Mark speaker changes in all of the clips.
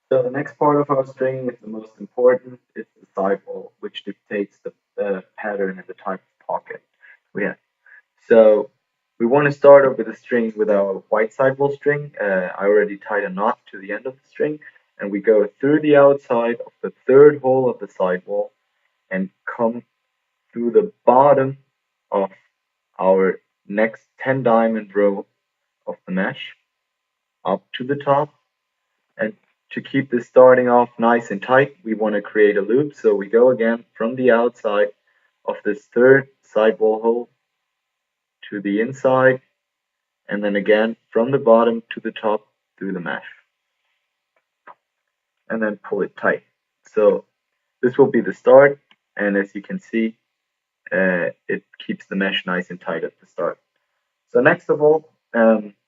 Speaker 1: So the next part of our string is the most important. It's the sidewall, which dictates the pattern and the type of pocket we have. So we want to start off with a string with our white sidewall string. I already tied a knot to the end of the string, and we go through the outside of the third hole of the sidewall and come through the bottom of our next 10 diamond row of the mesh up to the top. And to keep this starting off nice and tight, we want to create a loop. So we go again from the outside of this third sidewall hole to the inside, and then again from the bottom to the top through the mesh, and then pull it tight. So this will be the start, and as you can see, it keeps the mesh nice and tight at the start. So next of all,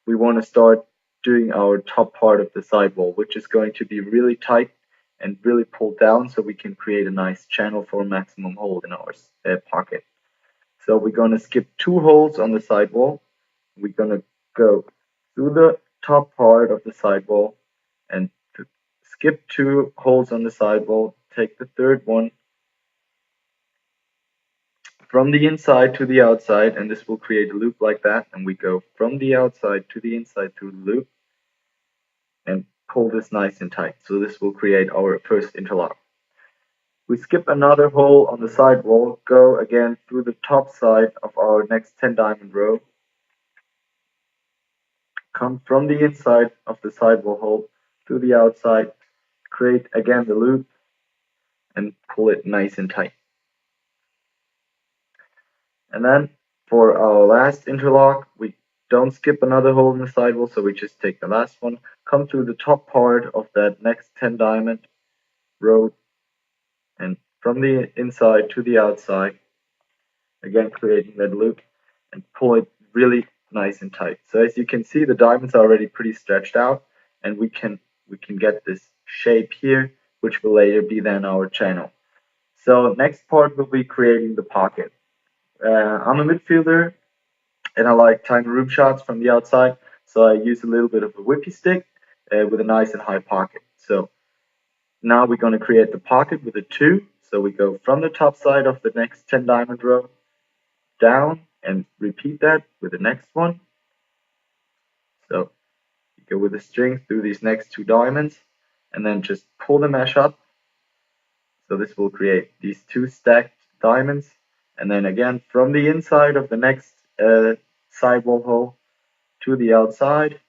Speaker 1: we want to start doing our top part of the sidewall, which is going to be really tight and really pulled down so we can create a nice channel for maximum hold in our pocket. So we're going to skip two holes on the sidewall. We're going to go through the top part of the sidewall and skip two holes on the sidewall, take the third one from the inside to the outside, and this will create a loop like that, and we go from the outside to the inside through the loop and pull this nice and tight. So this will create our first interlock. We skip another hole on the sidewall, go again through the top side of our next 10 diamond row, come from the inside of the sidewall hole to the outside, create again the loop, and pull it nice and tight. And then for our last interlock, we don't skip another hole in the sidewall, so we just take the last one, come through the top part of that next 10 diamond row, and from the inside to the outside, again creating that loop, and pull it really nice and tight. So as you can see, the diamonds are already pretty stretched out, and we can get this shape here, which will later be then our channel. So next part will be creating the pocket. I'm a midfielder, and I like tiny room shots from the outside, so I use a little bit of a whippy stick with a nice and high pocket. So now we're going to create the pocket with a 2. So we go from the top side of the next 10 diamond row down and repeat that with the next one. So you go with the string through these next 2 diamonds and then just pull the mesh up. So this will create these 2 stacked diamonds, and then again from the inside of the next sidewall hole to the outside,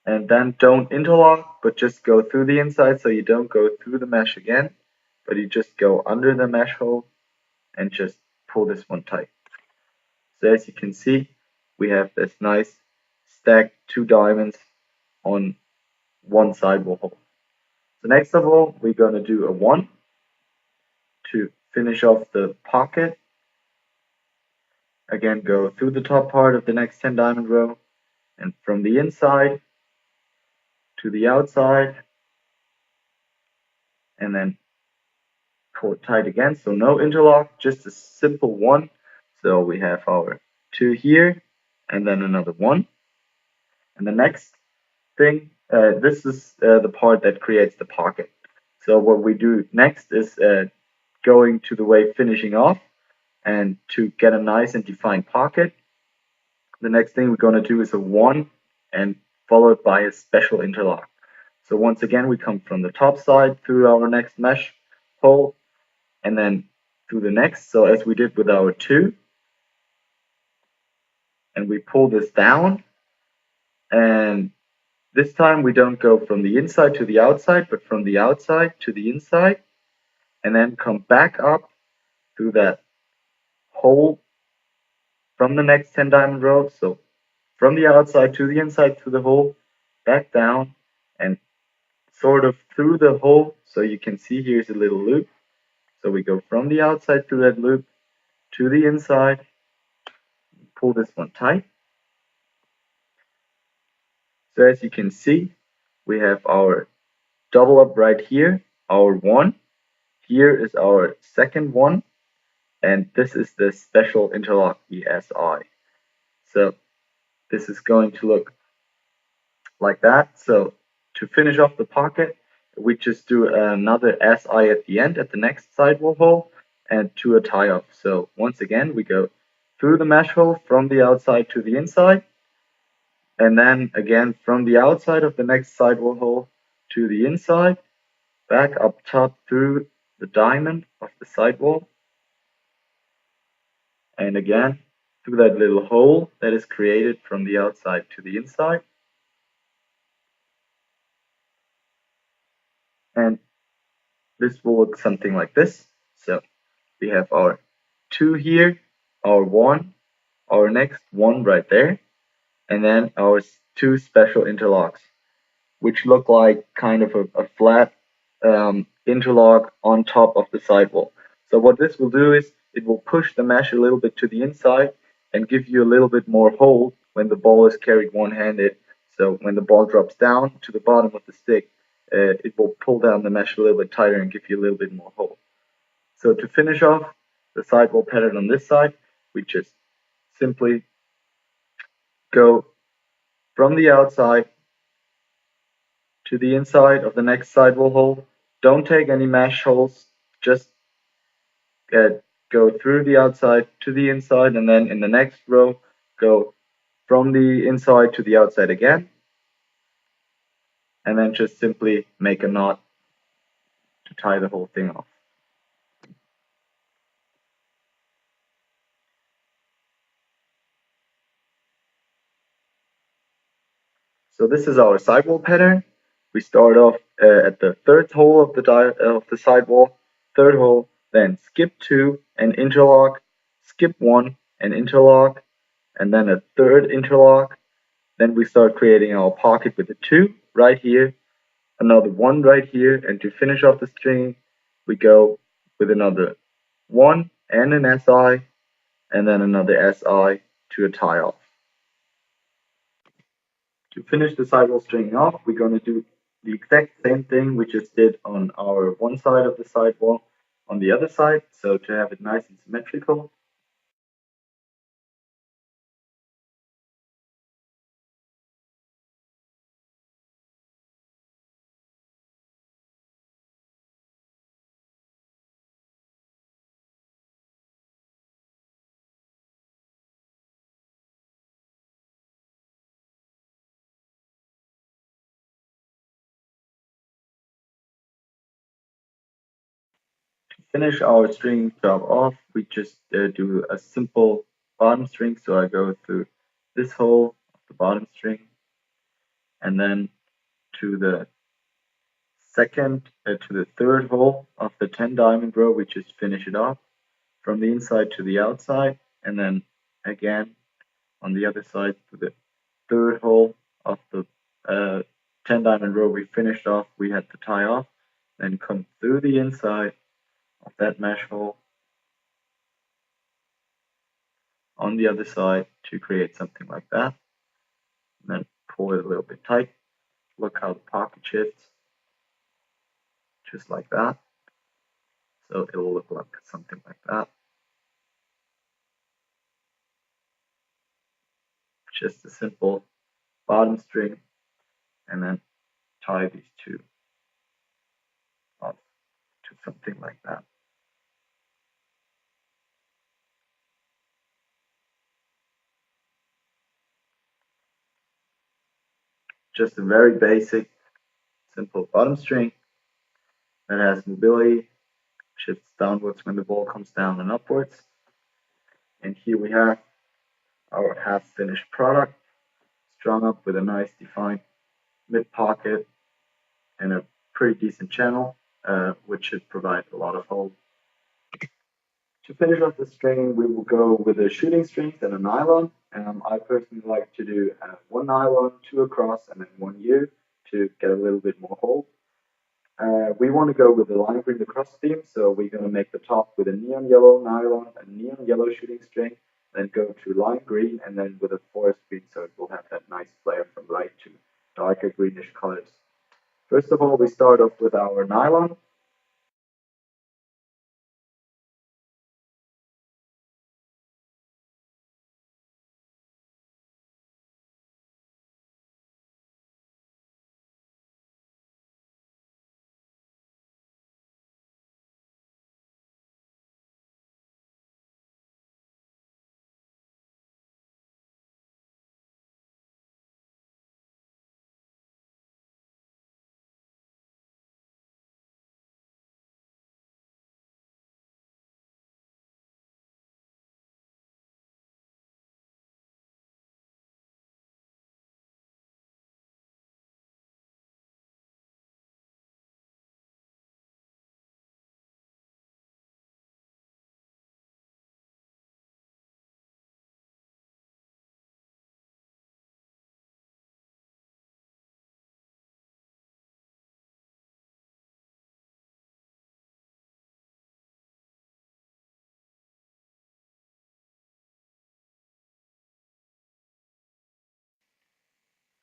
Speaker 1: and then don't interlock, but just go through the inside, so you don't go through the mesh again, but you just go under the mesh hole and just pull this one tight. So as you can see, we have this nice stacked 2 diamonds on one sidewall hole. So next of all, we're going to do a 1 to finish off the pocket. Again, go through the top part of the next 10 diamond row, and from the inside to the outside, and then pull it tight again. So no interlock, just a simple 1. So we have our 2 here, and then another 1. And the next thing, this is the part that creates the pocket. So what we do next is going to the way finishing off, and to get a nice and defined pocket, the next thing we're going to do is a 1 and followed by a special interlock. So once again, we come from the top side through our next mesh hole, and then through the next, so as we did with our 2, and we pull this down, and this time we don't go from the inside to the outside, but from the outside to the inside, and then come back up through that hole from the next 10 diamond row. So from the outside to the inside through the hole, back down, and sort of through the hole. So you can see here's a little loop. So we go from the outside through that loop to the inside, pull this one tight. So as you can see, we have our double up right here, our 1. Here is our second 1, and this is the special interlock ESI. So this is going to look like that. So to finish off the pocket, we just do another SI at the end at the next sidewall hole and to a tie off. So once again, we go through the mesh hole from the outside to the inside, and then again from the outside of the next sidewall hole to the inside, back up top through the diamond of the sidewall, and again through that little hole that is created from the outside to the inside. And this will look something like this. So we have our 2 here, our 1, our next 1 right there, and then our 2 special interlocks, which look like kind of a flat interlock on top of the sidewall. So what this will do is it will push the mesh a little bit to the inside and give you a little bit more hold when the ball is carried one-handed. So when the ball drops down to the bottom of the stick, it will pull down the mesh a little bit tighter and give you a little bit more hold. So to finish off the sidewall pattern on this side, we just simply go from the outside to the inside of the next sidewall hole. Don't take any mesh holes, just go through the outside to the inside, and then in the next row, go from the inside to the outside again, and then just simply make a knot to tie the whole thing off. So this is our sidewall pattern. We start off at the third hole of the sidewall, third hole, then skip 2 and interlock, skip 1 and interlock, and then a third interlock. Then we start creating our pocket with a 2 right here, another 1 right here, and to finish off the string, we go with another 1 and an SI, and then another SI to a tie off. To finish the sidewall string off, we're going to do the exact same thing we just did on our one side of the sidewall on the other side. So to have it nice and symmetrical, to finish our string job off, we just do a simple bottom string. So I go through this hole of the bottom string, and then to the to the third hole of the 10 diamond row, we just finish it off from the inside to the outside, and then again on the other side to the third hole of the 10 diamond row we finished off, we had to tie off, then come through the inside of that mesh hole on the other side to create something like that, and then pull it a little bit tight. Look how the pocket shifts, just like that. So it will look like something like that. Just a simple bottom string, and then tie these two off to something like that. Just a very basic, simple bottom string that has mobility, shifts downwards when the ball comes down and upwards. And here we have our half finished product, strung up with a nice defined mid pocket and a pretty decent channel, which should provide a lot of hold. To finish off the string, we will go with the shooting strings and a nylon. I personally like to do one nylon, two across, and then one U to get a little bit more hold. We want to go with the LimeGreen Lacrosse theme, so we're going to make the top with a neon yellow nylon, a neon yellow shooting string, then go to lime green, and then with a forest green, so it will have that nice flare from light to darker greenish colors. First of all, we start off with our nylon.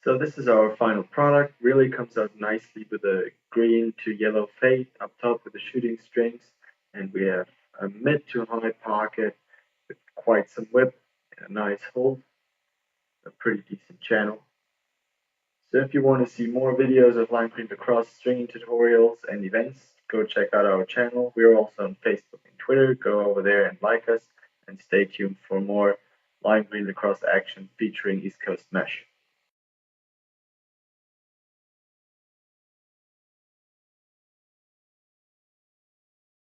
Speaker 1: So this is our final product. Really comes out nicely with a green to yellow fade up top with the shooting strings, and we have a mid to high pocket with quite some whip and a nice hold, a pretty decent channel. So if you want to see more videos of LimeGreen Lacrosse stringing tutorials and events, go check out our channel. We're also on Facebook and Twitter. Go over there and like us, and stay tuned for more LimeGreen Lacrosse action featuring East Coast Mesh.